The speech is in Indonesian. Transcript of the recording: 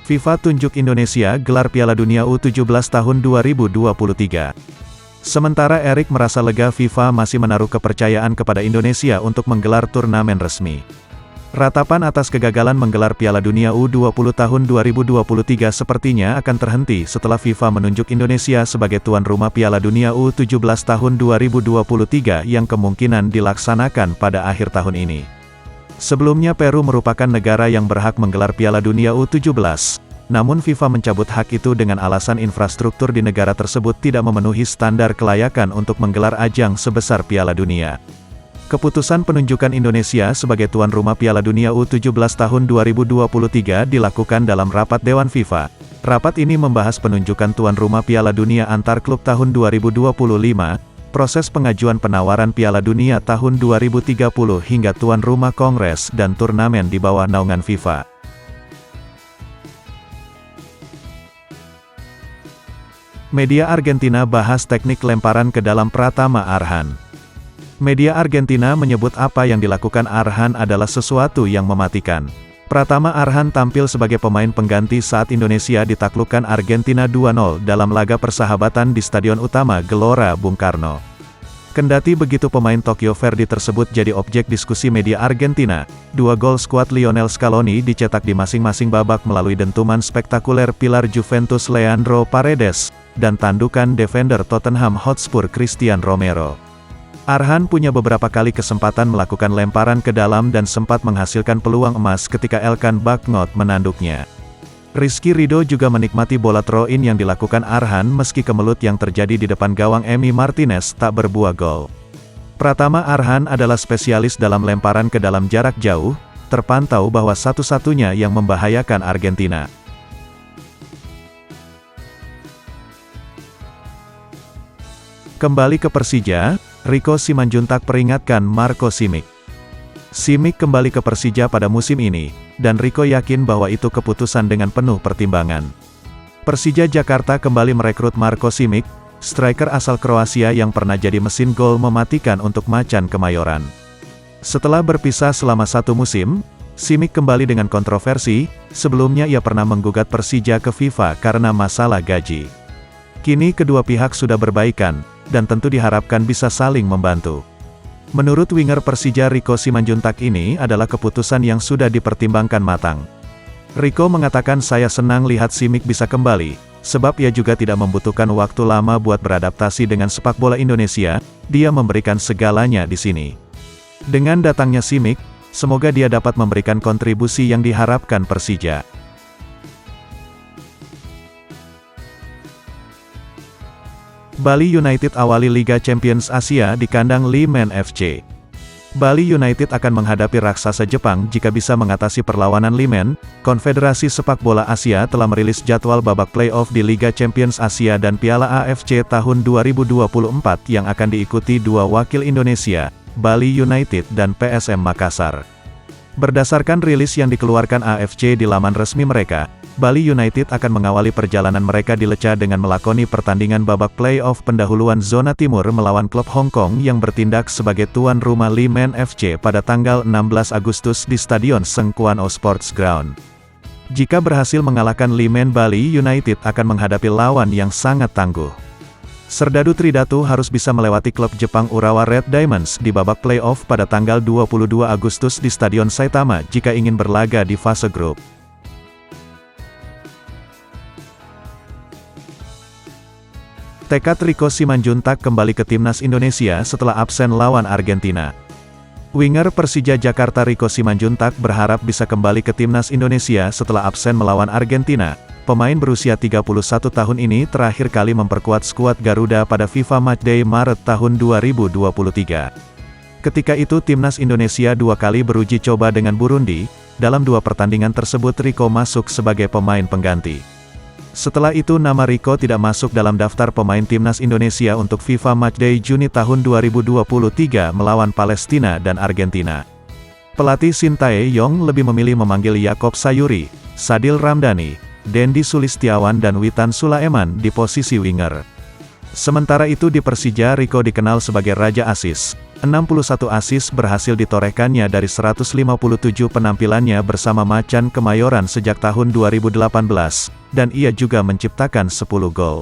FIFA tunjuk Indonesia gelar Piala Dunia U17 tahun 2023. Sementara Erik merasa lega FIFA masih menaruh kepercayaan kepada Indonesia untuk menggelar turnamen resmi. Ratapan atas kegagalan menggelar Piala Dunia U20 tahun 2023 sepertinya akan terhenti setelah FIFA menunjuk Indonesia sebagai tuan rumah Piala Dunia U17 tahun 2023 yang kemungkinan dilaksanakan pada akhir tahun ini. Sebelumnya Peru merupakan negara yang berhak menggelar Piala Dunia U17, namun FIFA mencabut hak itu dengan alasan infrastruktur di negara tersebut tidak memenuhi standar kelayakan untuk menggelar ajang sebesar Piala Dunia. Keputusan penunjukan Indonesia sebagai tuan rumah Piala Dunia U17 tahun 2023 dilakukan dalam rapat Dewan FIFA. Rapat ini membahas penunjukan tuan rumah Piala Dunia antar klub tahun 2025, proses pengajuan penawaran Piala Dunia tahun 2030 hingga tuan rumah kongres dan turnamen di bawah naungan FIFA. Media Argentina bahas teknik lemparan ke dalam Pratama Arhan. Media Argentina menyebut apa yang dilakukan Arhan adalah sesuatu yang mematikan. Pratama Arhan tampil sebagai pemain pengganti saat Indonesia ditaklukkan Argentina 2-0 dalam laga persahabatan di Stadion Utama Gelora Bung Karno. Kendati begitu pemain Tokyo Verdy tersebut jadi objek diskusi media Argentina, 2 gol skuad Lionel Scaloni dicetak di masing-masing babak melalui dentuman spektakuler pilar Juventus Leandro Paredes, dan tandukan defender Tottenham Hotspur Christian Romero. Arhan punya beberapa kali kesempatan melakukan lemparan ke dalam dan sempat menghasilkan peluang emas ketika Elkan Bagnot menanduknya. Rizky Ridho juga menikmati bola throw-in yang dilakukan Arhan meski kemelut yang terjadi di depan gawang Emi Martinez tak berbuah gol. Pratama Arhan adalah spesialis dalam lemparan ke dalam jarak jauh, terpantau bahwa satu-satunya yang membahayakan Argentina. Kembali ke Persija, Rico Simanjuntak peringatkan Marco Simic. Simic kembali ke Persija pada musim ini, dan Rico yakin bahwa itu keputusan dengan penuh pertimbangan. Persija Jakarta kembali merekrut Marco Simic, striker asal Kroasia yang pernah jadi mesin gol mematikan untuk Macan Kemayoran. Setelah berpisah selama 1 musim, Simic kembali dengan kontroversi. Sebelumnya ia pernah menggugat Persija ke FIFA karena masalah gaji. Kini kedua pihak sudah berbaikan, dan tentu diharapkan bisa saling membantu. Menurut winger Persija Rico Simanjuntak ini adalah keputusan yang sudah dipertimbangkan matang. Rico mengatakan saya senang lihat Simic bisa kembali, sebab ia juga tidak membutuhkan waktu lama buat beradaptasi dengan sepak bola Indonesia, dia memberikan segalanya di sini. Dengan datangnya Simic, semoga dia dapat memberikan kontribusi yang diharapkan Persija. Bali United awali Liga Champions Asia di kandang Limen FC. Bali United akan menghadapi raksasa Jepang jika bisa mengatasi perlawanan Limen. Konfederasi Sepak Bola Asia telah merilis jadwal babak play-off di Liga Champions Asia dan Piala AFC tahun 2024 yang akan diikuti 2 wakil Indonesia, Bali United dan PSM Makassar. Berdasarkan rilis yang dikeluarkan AFC di laman resmi mereka, Bali United akan mengawali perjalanan mereka di Lecca dengan melakoni pertandingan babak play-off pendahuluan zona timur melawan klub Hong Kong yang bertindak sebagai tuan rumah Limen FC pada tanggal 16 Agustus di Stadion Sengkuano Sports Ground. Jika berhasil mengalahkan Limen, Bali United akan menghadapi lawan yang sangat tangguh. Serdadu Tridatu harus bisa melewati klub Jepang Urawa Red Diamonds di babak play-off pada tanggal 22 Agustus di Stadion Saitama jika ingin berlaga di fase grup. Tekad Rico Simanjuntak kembali ke timnas Indonesia setelah absen lawan Argentina. Winger Persija Jakarta Rico Simanjuntak berharap bisa kembali ke timnas Indonesia setelah absen melawan Argentina. Pemain berusia 31 tahun ini terakhir kali memperkuat skuad Garuda pada FIFA Matchday Maret tahun 2023. Ketika itu timnas Indonesia 2 kali beruji coba dengan Burundi. Dalam 2 pertandingan tersebut Rico masuk sebagai pemain pengganti. Setelah itu nama Rico tidak masuk dalam daftar pemain timnas Indonesia untuk FIFA Matchday Juni tahun 2023 melawan Palestina dan Argentina. Pelatih Sintayong lebih memilih memanggil Yakob Sayuri, Sadil Ramdhani, Dendi Sulistiawan dan Witan Sulaiman di posisi winger. Sementara itu di Persija Rico dikenal sebagai Raja Assist. 61 assist berhasil ditorehkannya dari 157 penampilannya bersama Macan Kemayoran sejak tahun 2018, dan ia juga menciptakan 10 gol.